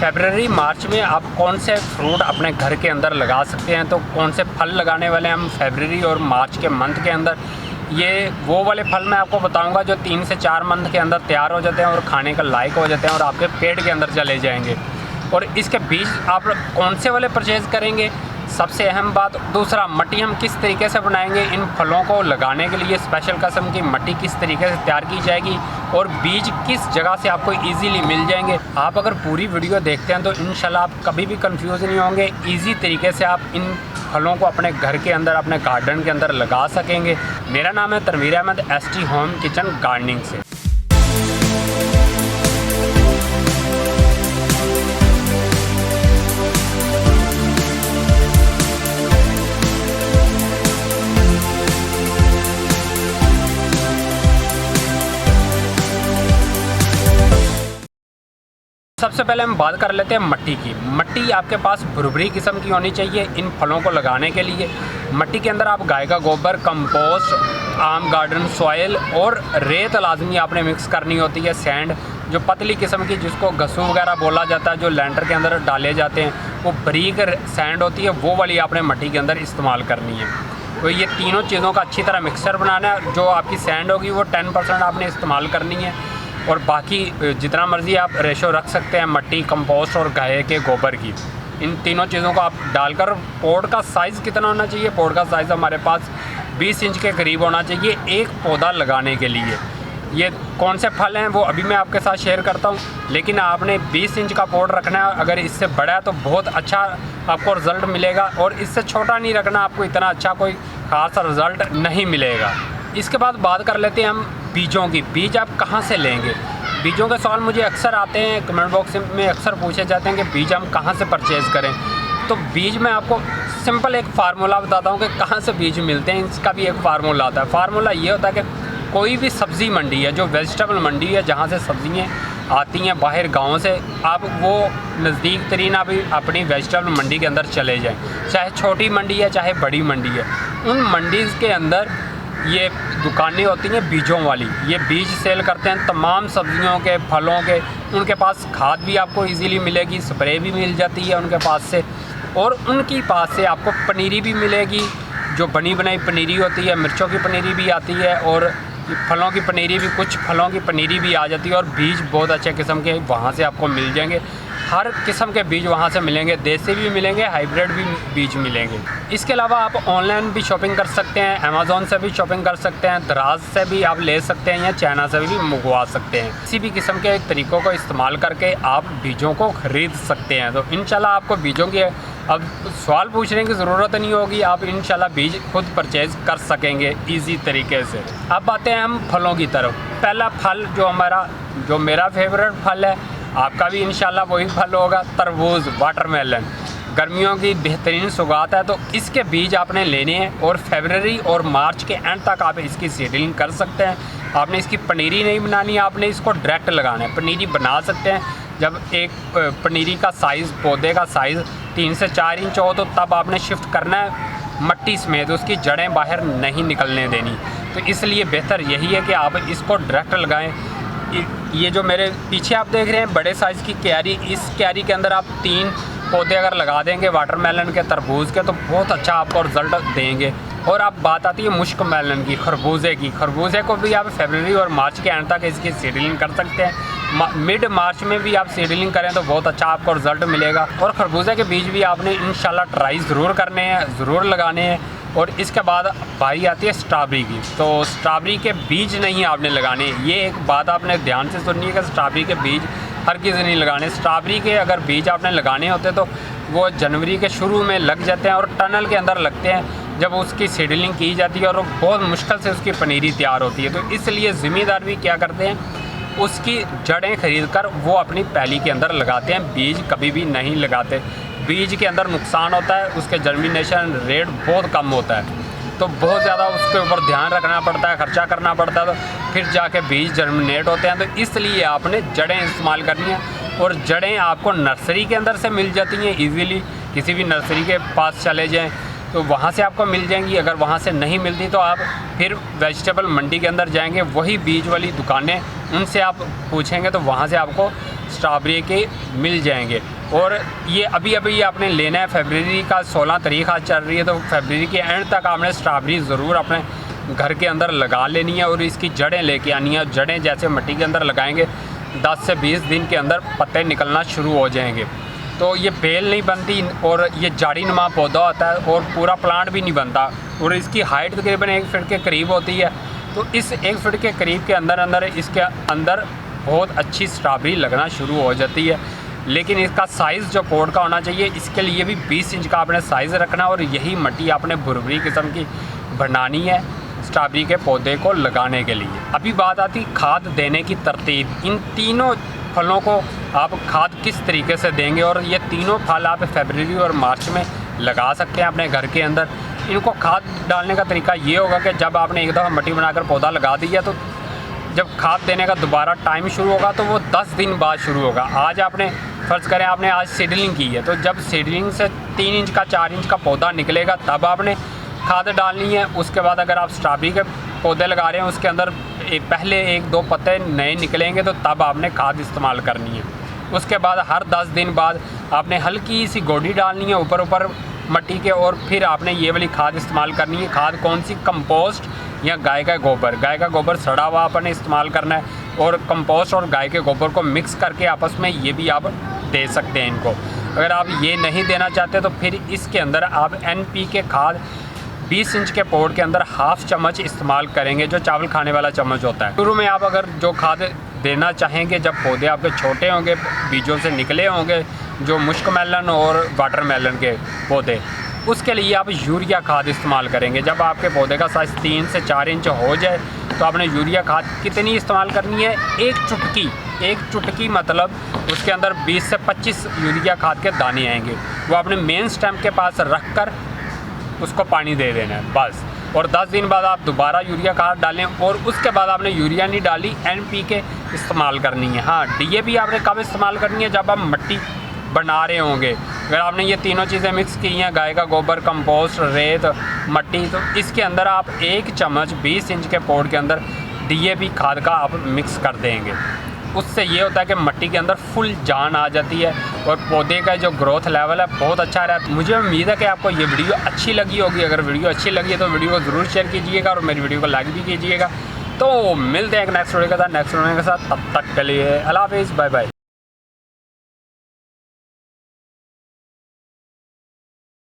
फरवरी मार्च में आप कौन से फ्रूट अपने घर के अंदर लगा सकते हैं, तो कौन से फल लगाने वाले हैं हम फरवरी और मार्च के मंथ के अंदर, ये वो वाले फल मैं आपको बताऊंगा जो 3 से 4 मंथ के अंदर तैयार हो जाते हैं और खाने का लायक हो जाते हैं और आपके पेट के अंदर चले जाएंगे। और इसके बीज आप कौन से वाले परचेज़ करेंगे, सबसे अहम बात। दूसरा, मट्टी हम किस तरीके से बनाएंगे, इन फलों को लगाने के लिए स्पेशल किस्म की मट्टी किस तरीके से तैयार की जाएगी और बीज किस जगह से आपको इजीली मिल जाएंगे। आप अगर पूरी वीडियो देखते हैं तो इंशाल्लाह आप कभी भी कंफ्यूज नहीं होंगे, इजी तरीके से आप इन फलों को अपने घर के अंदर, अपने गार्डन के अंदर लगा सकेंगे। मेरा नाम है Tanveer Ahmed, ST home kitchen gardening से। सबसे पहले हम बात कर लेते हैं मट्टी की। मट्टी आपके पास भुरभुरी किस्म की होनी चाहिए इन फलों को लगाने के लिए। मट्टी के अंदर आप गाय का गोबर, कंपोस्ट, आम गार्डन सॉइल और रेत लाजमी आपने मिक्स करनी होती है। सैंड जो पतली किस्म की, जिसको घसू वगैरह बोला जाता है, जो लैंटर के अंदर डाले जाते हैं, वो बारीक सैंड होती है, वो वाली आपने मट्टी के अंदर इस्तेमाल करनी है। तो ये तीनों चीज़ों का अच्छी तरह मिक्सचर बनाना है। जो आपकी सैंड होगी वो 10% आपने इस्तेमाल करनी है और बाकी जितना मर्ज़ी आप रेशो रख सकते हैं मट्टी, कंपोस्ट और गाय के गोबर की। इन तीनों चीज़ों को आप डालकर, पॉट का साइज़ कितना होना चाहिए, पॉट का साइज़ हमारे पास 20 इंच के करीब होना चाहिए एक पौधा लगाने के लिए। ये कौन से फल हैं वो अभी मैं आपके साथ शेयर करता हूँ, लेकिन आपने 20 इंच का पॉट रखना है। अगर इससे बड़ा है तो बहुत अच्छा आपको रिज़ल्ट मिलेगा और इससे छोटा नहीं रखना, आपको इतना अच्छा कोई ख़ास रिज़ल्ट नहीं मिलेगा। इसके बाद बात कर लेते हैं हम बीजों की। बीज आप कहाँ से लेंगे, बीजों के सवाल मुझे अक्सर आते हैं, कमेंट बॉक्स में अक्सर पूछे जाते हैं कि बीज हम कहाँ से परचेज़ करें। तो बीज मैं आपको सिंपल एक फार्मूला बताता हूँ कि कहाँ से बीज मिलते हैं। इसका भी एक फार्मूला आता है। फार्मूला ये होता है कि कोई भी सब्ज़ी मंडी है, जो वेजिटेबल मंडी है, जहाँ से सब्ज़ियाँ आती हैं बाहर गाँव से, आप वो नज़दीक तरीन आप अपनी वेजिटेबल मंडी के अंदर चले जाएँ, चाहे छोटी मंडी है चाहे बड़ी मंडी है। उन मंडीज़ के अंदर ये दुकानें होती हैं बीजों वाली, ये बीज सेल करते हैं तमाम सब्जियों के, फलों के। उनके पास खाद भी आपको इजीली मिलेगी, स्प्रे भी मिल जाती है उनके पास से, और उनकी पास से आपको पनीरी भी मिलेगी, जो बनी बनाई पनीरी होती है। मिर्चों की पनीरी भी आती है और फलों की पनीरी भी, कुछ फलों की पनीरी भी आ जाती है। और बीज बहुत अच्छे किस्म के वहाँ से आपको मिल जाएंगे। हर किस्म के बीज वहाँ से मिलेंगे, देसी भी मिलेंगे, हाइब्रिड भी बीज मिलेंगे। इसके अलावा आप ऑनलाइन भी शॉपिंग कर सकते हैं, अमेज़ॉन से भी शॉपिंग कर सकते हैं, दराज से भी आप ले सकते हैं या चाइना से भी मंगवा सकते हैं। किसी भी किस्म के तरीक़ों को इस्तेमाल करके आप बीजों को ख़रीद सकते हैं। तो इंशाल्लाह आपको बीजों की अब सवाल पूछने की ज़रूरत नहीं होगी, आप इंशाल्लाह बीज खुद परचेज़ कर सकेंगे ईजी तरीके से। अब आते हैं हम फलों की तरफ। पहला फल जो मेरा फेवरेट फल है, आपका भी इंशाल्लाह वही फल होगा, तरबूज, वाटरमेलन। गर्मियों की बेहतरीन सौगात है। तो इसके बीज आपने लेने हैं और फरवरी और मार्च के एंड तक आप इसकी सीडलिंग कर सकते हैं। आपने इसकी पनीरी नहीं बनानी, आपने इसको डायरेक्ट लगाना है। पनीरी बना सकते हैं जब एक पनीरी का साइज़, पौधे का साइज़ 3 से 4 इंच हो, तो तब आपने शिफ्ट करना है मट्टी समेत, उसकी जड़ें बाहर नहीं निकलने देनी। तो इसलिए बेहतर यही है कि आप इसको डायरेक्ट लगाएं। ये जो मेरे पीछे आप देख रहे हैं बड़े साइज़ की क्यारी, इस क्यारी के अंदर आप 3 पौधे अगर लगा देंगे वाटरमेलन के, तरबूज के, तो बहुत अच्छा आपको रिज़ल्ट देंगे। और अब बात आती है मुश्क मेलन की, खरबूजे की। खरबूजे को भी आप फरवरी और मार्च के एंड तक इसकी सीडलिंग कर सकते हैं। मिड मार्च में भी आप सीडलिंग करें तो बहुत अच्छा आपको रिज़ल्ट मिलेगा। और खरबूजे के बीज भी आपने इंशाल्लाह ट्राई ज़रूर करने हैं, ज़रूर लगाने हैं। और इसके बाद बारी आती है स्ट्रॉबेरी की। तो स्ट्रॉबेरी के बीज नहीं आपने लगाने, ये एक बात आपने ध्यान से सुननी है कि स्ट्रॉबेरी के बीज हर किसी नहीं लगाने। स्ट्रॉबेरी के अगर बीज आपने लगाने होते तो वो जनवरी के शुरू में लग जाते हैं और टनल के अंदर लगते हैं जब उसकी सीडलिंग की जाती है, और बहुत मुश्किल से उसकी पनीरी तैयार होती है। तो इसलिए ज़मींदार भी क्या करते हैं, उसकी जड़ें ख़रीद कर वो अपनी पैली के अंदर लगाते हैं, बीज कभी भी नहीं लगाते। बीज के अंदर नुकसान होता है, उसके जर्मिनेशन रेट बहुत कम होता है, तो बहुत ज़्यादा उसके ऊपर ध्यान रखना पड़ता है, खर्चा करना पड़ता है, तो फिर जाके बीज जर्मिनेट होते हैं। तो इसलिए आपने जड़ें इस्तेमाल करनी है, और जड़ें आपको नर्सरी के अंदर से मिल जाती हैं ईज़िली। किसी भी नर्सरी के पास चले जाएँ तो वहाँ से आपको मिल जाएंगी। अगर वहाँ से नहीं मिलती तो आप फिर वेजिटेबल मंडी के अंदर जाएंगे, वही बीज वाली दुकानें, उनसे आप पूछेंगे तो वहाँ से आपको स्ट्रॉबेरी के मिल जाएंगे। और ये अभी अभी आपने लेना है, फरवरी का 16 तारीख आज चल रही है, तो फरवरी के एंड तक आपने स्ट्रॉबेरी ज़रूर अपने घर के अंदर लगा लेनी है और इसकी जड़ें लेके आनी है। जड़ें जैसे मिट्टी के अंदर लगाएंगे 10 से 20 दिन के अंदर पत्ते निकलना शुरू हो जाएंगे। तो ये बेल नहीं बनती और ये जाड़ी नुमा पौधा होता है और पूरा प्लांट भी नहीं बनता और इसकी हाइट तकरीबन 1 फीट के करीब होती है। तो इस 1 फीट के करीब के अंदर इसके अंदर बहुत अच्छी स्ट्रॉबेरी लगना शुरू हो जाती है। लेकिन इसका साइज़ जो पोट का होना चाहिए, इसके लिए भी 20 इंच का आपने साइज़ रखना और यही मिट्टी आपने बुरबरी किस्म की बनानी है स्ट्रॉबेरी के पौधे को लगाने के लिए। अभी बात आती खाद देने की तरतीब। इन तीनों फलों को आप खाद किस तरीके से देंगे, और ये तीनों फल आप फरवरी और मार्च में लगा सकते हैं अपने घर के अंदर। इनको खाद डालने का तरीका ये होगा कि जब आपने एक दफ़ा मिट्टी बनाकर पौधा लगा दिया, तो जब खाद देने का दोबारा टाइम शुरू होगा तो वो 10 दिन बाद शुरू होगा। आज आपने फ़र्ज़ करें आपने आज सीडलिंग की है, तो जब सीडलिंग से 3 इंच का 4 इंच का पौधा निकलेगा तब आपने खाद डालनी है। उसके बाद अगर आप स्ट्रॉबेरी के पौधे लगा रहे हैं उसके अंदर पहले 1-2 पत्ते नए निकलेंगे तो तब आपने खाद इस्तेमाल करनी है। उसके बाद हर 10 दिन बाद आपने हल्की सी गोडी डालनी है ऊपर मिट्टी के, और फिर आपने ये वाली खाद इस्तेमाल करनी है। खाद कौन सी? कंपोस्ट या गाय का गोबर। गाय का गोबर सड़ा हुआ आपने इस्तेमाल करना है, और कंपोस्ट और गाय के गोबर को मिक्स करके आपस में ये भी आप दे सकते हैं इनको। अगर आप ये नहीं देना चाहते तो फिर इसके अंदर आप NPK खाद 20 इंच के पोट के अंदर ½ चम्मच इस्तेमाल करेंगे, जो चावल खाने वाला चम्मच होता है। शुरू में आप अगर जो खाद देना चाहेंगे जब पौधे आपके छोटे होंगे, बीजों से निकले होंगे, जो मुश्क मेलन और वाटरमेलन के पौधे, उसके लिए आप यूरिया खाद इस्तेमाल करेंगे। जब आपके पौधे का साइज़ 3 से 4 इंच हो जाए तो आपने यूरिया खाद कितनी इस्तेमाल करनी है? 1 चुटकी मतलब उसके अंदर 20 से 25 यूरिया खाद के दाने आएंगे। वो आपने मेन स्टेम के पास रख कर उसको पानी दे देना है बस। और 10 दिन बाद आप दोबारा यूरिया खाद डालें, और उसके बाद आपने यूरिया नहीं डाली, NPK इस्तेमाल करनी है। हाँ, DAP आपने कब इस्तेमाल करनी है? जब आप मिट्टी बना रहे होंगे। अगर आपने ये तीनों चीज़ें मिक्स की हैं, गाय का गोबर, कंपोस्ट, रेत, मिट्टी, तो इसके अंदर आप 1 चम्मच 20 इंच के पोट के अंदर DAP खाद का आप मिक्स कर देंगे। उससे ये होता है कि मिट्टी के अंदर फुल जान आ जाती है और पौधे का जो ग्रोथ लेवल है बहुत अच्छा रहता है। मुझे उम्मीद है कि आपको ये वीडियो अच्छी लगी होगी। अगर वीडियो अच्छी लगी है तो वीडियो को ज़रूर शेयर कीजिएगा और मेरी वीडियो को लाइक भी कीजिएगा। तो मिलते हैं एक नेक्स्ट वीडियो के साथ, तब तक के लिए अल्लाह हाफ़िज़, बाय बाय।